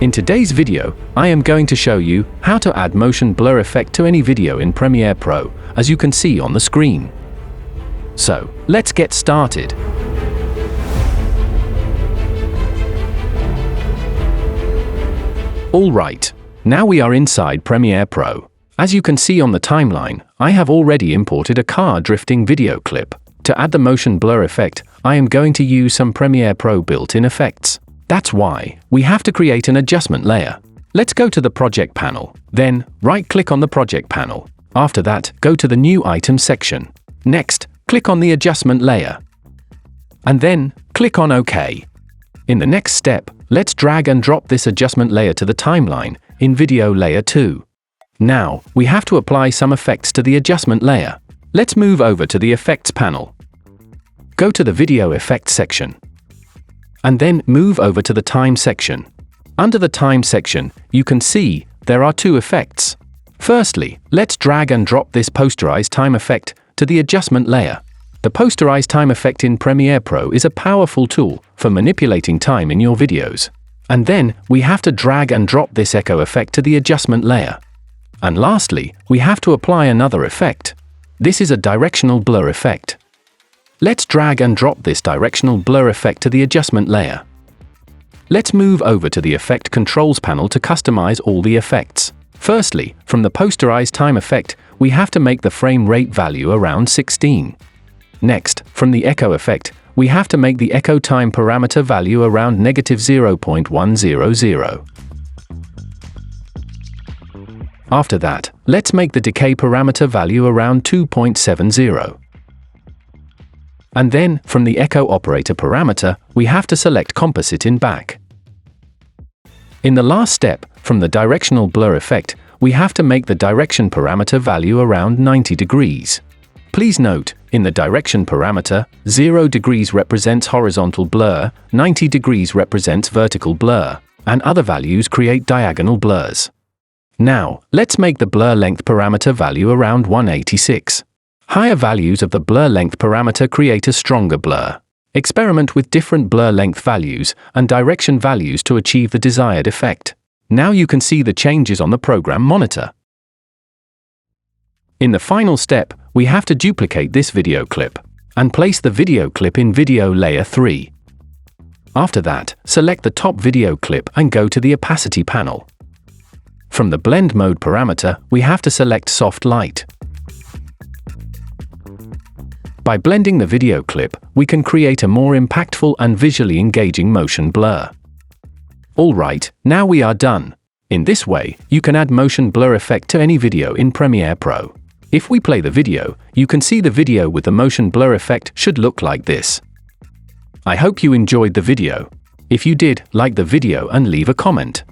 In today's video, I am going to show you how to add motion blur effect to any video in Premiere Pro, as you can see on the screen. So, let's get started. Alright, now we are inside Premiere Pro. As you can see on the timeline, I have already imported a car drifting video clip. To add the motion blur effect, I am going to use some Premiere Pro built-in effects. That's why we have to create an adjustment layer. Let's go to the project panel, then right-click on the project panel. After that, go to the New Item section. Next, click on the adjustment layer. And then, click on OK. In the next step, let's drag and drop this adjustment layer to the timeline in Video Layer 2. Now, we have to apply some effects to the adjustment layer. Let's move over to the Effects panel. Go to the Video Effects section. And then move over to the Time section. Under the Time section, you can see there are two effects. Firstly, let's drag and drop this Posterize Time effect to the adjustment layer. The Posterize Time effect in Premiere Pro is a powerful tool for manipulating time in your videos. And then, we have to drag and drop this Echo effect to the adjustment layer. And lastly, we have to apply another effect. This is a directional blur effect. Let's drag and drop this directional blur effect to the adjustment layer. Let's move over to the Effect Controls panel to customize all the effects. Firstly, from the Posterize Time effect, we have to make the frame rate value around 16. Next, from the Echo effect, we have to make the Echo Time parameter value around -0.100. After that, let's make the Decay parameter value around 2.70. And then, from the Echo Operator parameter, we have to select Composite in Back. In the last step, from the Directional Blur effect, we have to make the Direction parameter value around 90 degrees. Please note, in the Direction parameter, 0 degrees represents horizontal blur, 90 degrees represents vertical blur, and other values create diagonal blurs. Now, let's make the Blur Length parameter value around 186. Higher values of the blur length parameter create a stronger blur. Experiment with different blur length values and direction values to achieve the desired effect. Now you can see the changes on the program monitor. In the final step, we have to duplicate this video clip and place the video clip in Video Layer 3. After that, select the top video clip and go to the Opacity panel. From the Blend Mode parameter, we have to select Soft Light. By blending the video clip, we can create a more impactful and visually engaging motion blur. Alright, now we are done. In this way, you can add motion blur effect to any video in Premiere Pro. If we play the video, you can see the video with the motion blur effect should look like this. I hope you enjoyed the video. If you did, like the video and leave a comment.